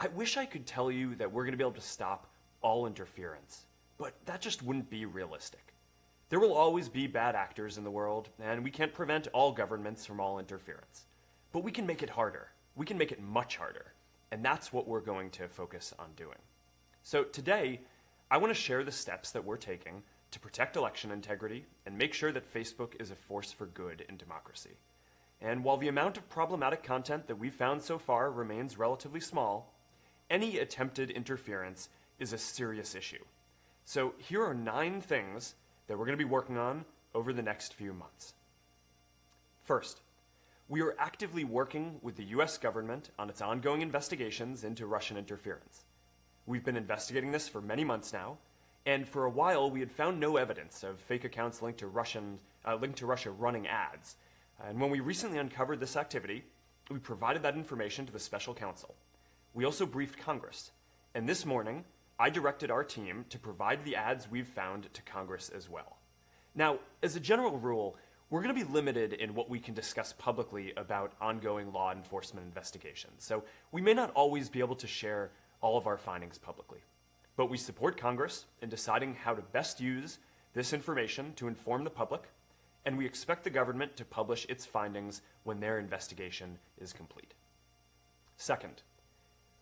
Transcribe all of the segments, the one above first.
I wish I could tell you that we're going to be able to stop all interference, but that just wouldn't be realistic. There will always be bad actors in the world, and we can't prevent all governments from all interference. But we can make it harder. We can make it much harder. And that's what we're going to focus on doing. So today, I want to share the steps that we're taking to protect election integrity and make sure that Facebook is a force for good in democracy. And while the amount of problematic content that we've found so far remains relatively small, any attempted interference is a serious issue. So here are 9 things that we're going to be working on over the next few months. First, we are actively working with the US government on its ongoing investigations into Russian interference. We've been investigating this for many months now, and for a while we had found no evidence of fake accounts linked to Russia running ads. And when we recently uncovered this activity, we provided that information to the special counsel. We also briefed Congress, and this morning I directed our team to provide the ads we've found to Congress as well. Now, as a general rule, we're going to be limited in what we can discuss publicly about ongoing law enforcement investigations, so we may not always be able to share all of our findings publicly. But we support Congress in deciding how to best use this information to inform the public, and we expect the government to publish its findings when their investigation is complete. Second,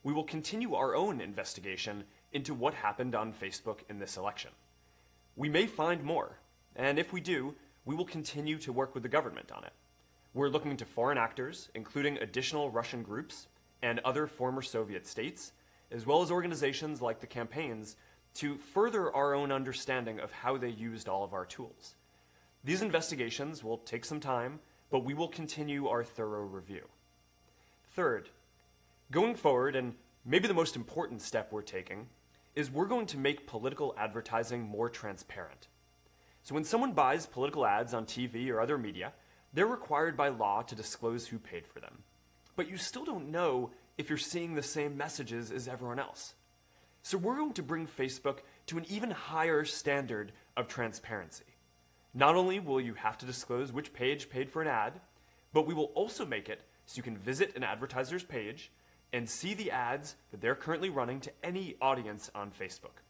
we will continue our own investigation into what happened on Facebook in this election. We may find more, and if we do, we will continue to work with the government on it. We're looking to foreign actors, including additional Russian groups and other former Soviet states, as well as organizations like the campaigns, to further our own understanding of how they used all of our tools. These investigations will take some time, but we will continue our thorough review. Third, going forward, and maybe the most important step we're taking, is we're going to make political advertising more transparent. So when someone buys political ads on TV or other media, they're required by law to disclose who paid for them. But you still don't know if you're seeing the same messages as everyone else. So we're going to bring Facebook to an even higher standard of transparency. Not only will you have to disclose which page paid for an ad, but we will also make it so you can visit an advertiser's page and see the ads that they're currently running to any audience on Facebook.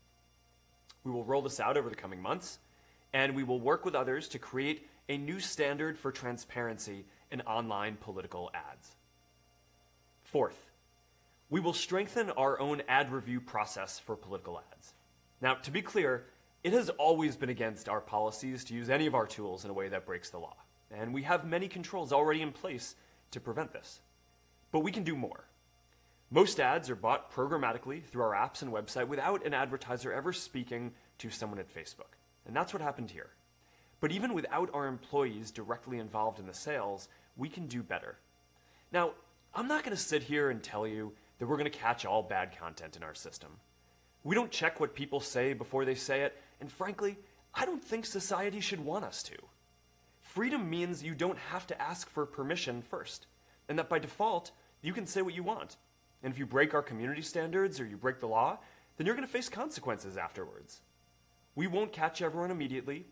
We will roll this out over the coming months, and we will work with others to create a new standard for transparency in online political ads. Fourth, we will strengthen our own ad review process for political ads. Now, to be clear, it has always been against our policies to use any of our tools in a way that breaks the law, and we have many controls already in place to prevent this. But we can do more. Most ads are bought programmatically through our apps and website without an advertiser ever speaking to someone at Facebook. And that's what happened here. But even without our employees directly involved in the sales, we can do better. Now, I'm not going to sit here and tell you that we're going to catch all bad content in our system. We don't check what people say before they say it, and frankly, I don't think society should want us to. Freedom means you don't have to ask for permission first, and that by default, you can say what you want. And if you break our community standards or you break the law, then you're going to face consequences afterwards. We won't catch everyone immediately,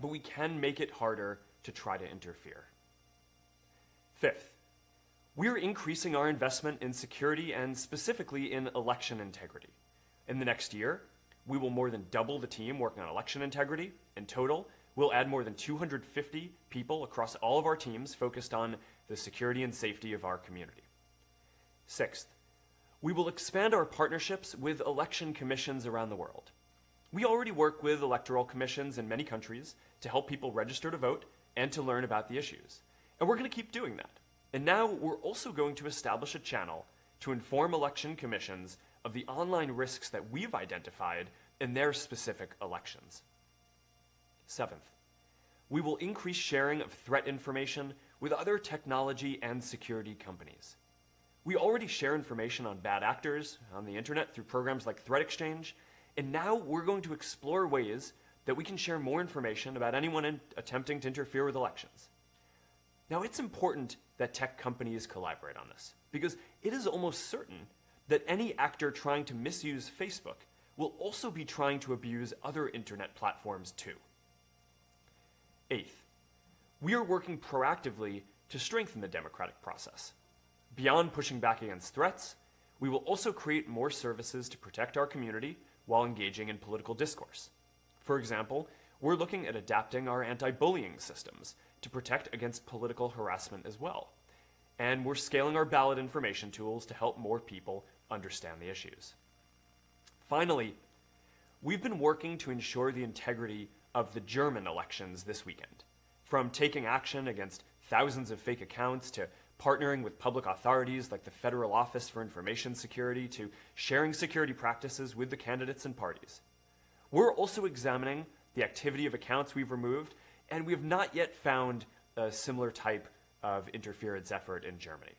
but we can make it harder to try to interfere. Fifth, we're increasing our investment in security and specifically in election integrity. In the next year, we will more than double the team working on election integrity. In total, we'll add more than 250 people across all of our teams focused on the security and safety of our community. Sixth, we will expand our partnerships with election commissions around the world. We already work with electoral commissions in many countries to help people register to vote and to learn about the issues. And we're going to keep doing that. And now we're also going to establish a channel to inform election commissions of the online risks that we've identified in their specific elections. Seventh, we will increase sharing of threat information with other technology and security companies. We already share information on bad actors on the internet through programs like Threat Exchange, and now we're going to explore ways that we can share more information about anyone attempting to interfere with elections. Now, it's important that tech companies collaborate on this, because it is almost certain that any actor trying to misuse Facebook will also be trying to abuse other internet platforms too. Eighth, we are working proactively to strengthen the democratic process. Beyond pushing back against threats, We will also create more services to protect our community while engaging in political discourse. For example, we're looking at adapting our anti-bullying systems to protect against political harassment as well. And we're scaling our ballot information tools to help more people understand the issues. Finally, we've been working to ensure the integrity of the German elections this weekend. From taking action against thousands of fake accounts to partnering with public authorities like the Federal Office for Information Security to sharing security practices with the candidates and parties. We're also examining the activity of accounts we've removed, and we have not yet found a similar type of interference effort in Germany.